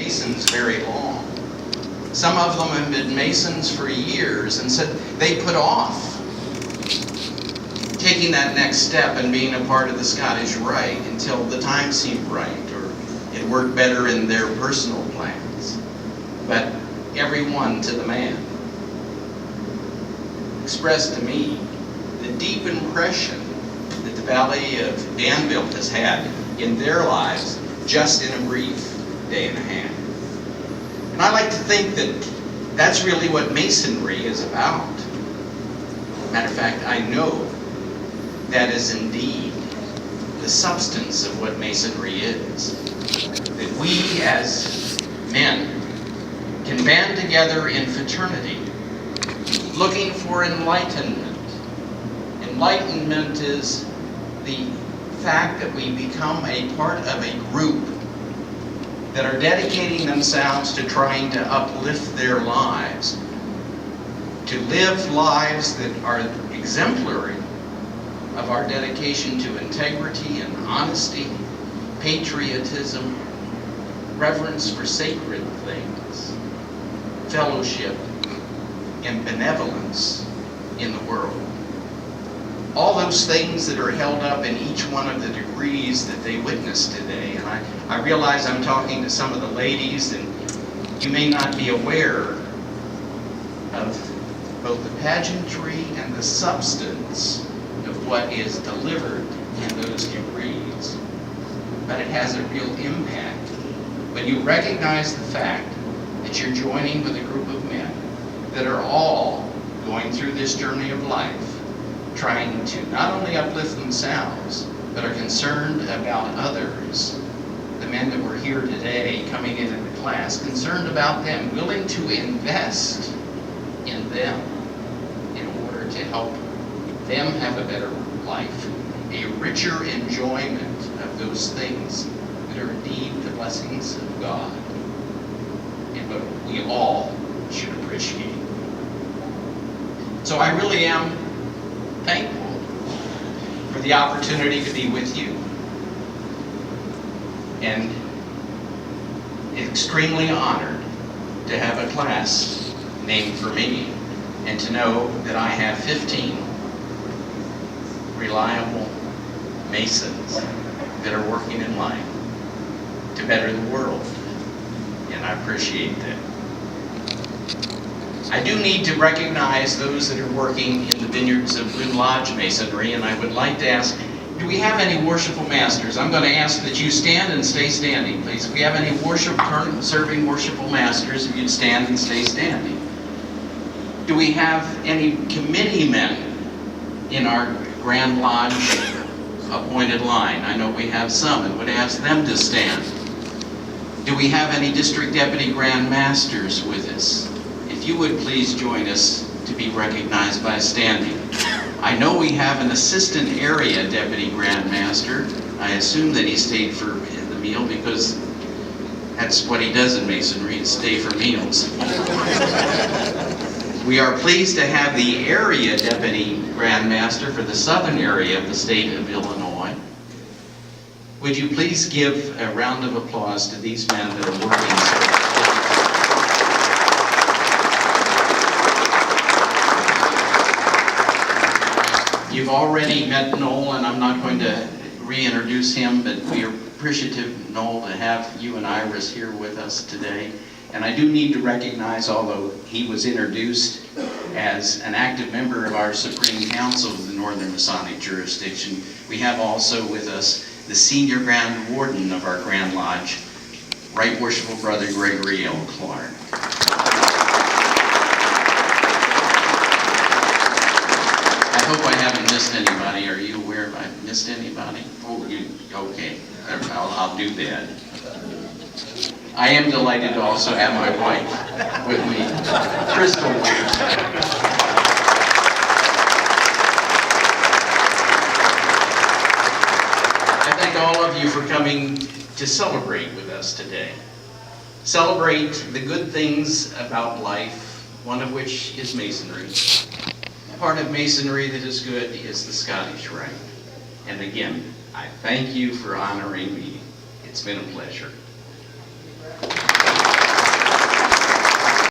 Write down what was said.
masons very long. Some of them have been masons for years and said they put off taking that next step and being a part of the Scottish Rite until the time seemed right or it worked better in their personal plans. But everyone to the man expressed to me the deep impression that the Valley of Danville has had in their lives just in a brief day and a half. And I like to think that that's really what Masonry is about. Matter of fact, I know that is indeed the substance of what Masonry is. That we as men can band together in fraternity, looking for enlightenment. Enlightenment is the fact that we become a part of a group that are dedicating themselves to trying to uplift their lives, to live lives that are exemplary of our dedication to integrity and honesty, patriotism, reverence for sacred things, fellowship, and benevolence in the world. All those things that are held up in each one of the degrees that they witness today. And I realize I'm talking to some of the ladies, and you may not be aware of both the pageantry and the substance of what is delivered in those degrees. But it has a real impact when you recognize the fact that you're joining with a group of men that are all going through this journey of life, trying to not only uplift themselves, but are concerned about others. The men that were here today coming into the class, concerned about them, willing to invest in them in order to help them have a better life, a richer enjoyment of those things that are indeed the blessings of God, and what we all should appreciate. So I really am thankful for the opportunity to be with you, and extremely honored to have a class named for me, and to know that I have 15 reliable Masons that are working in life to better the world, and I appreciate that. I do need to recognize those that are working in the vineyards of Blue Lodge Masonry, and I would like to ask, do we have any worshipful masters? I'm going to ask that you stand and stay standing, please. If we have any serving worshipful masters, if you'd stand and stay standing. Do we have any committee men in our Grand Lodge appointed line? I know we have some, and would ask them to stand. Do we have any district deputy grand masters with us? If you would please join us to be recognized by standing. I know we have an assistant area deputy grand master. I assume that he stayed for the meal because that's what he does in Masonry, is stay for meals. We are pleased to have the area deputy grand master for the southern area of the state of Illinois. Would you please give a round of applause to these men that are working so hard. You've already met Noel, and I'm not going to reintroduce him, but we are appreciative, Noel, to have you and Iris here with us today. And I do need to recognize, although he was introduced as an active member of our Supreme Council of the Northern Masonic Jurisdiction, we have also with us the Senior Grand Warden of our Grand Lodge, Right Worshipful Brother Gregory L. Clark. I hope I haven't missed anybody. Are you aware if I've missed anybody? Oh, okay. I'll do that. I am delighted to also have my wife with me, Crystal. I thank all of you for coming to celebrate with us today. Celebrate the good things about life, one of which is Masonry. Part of Masonry that is good is the Scottish Rite. And again, I thank you for honoring me. It's been a pleasure.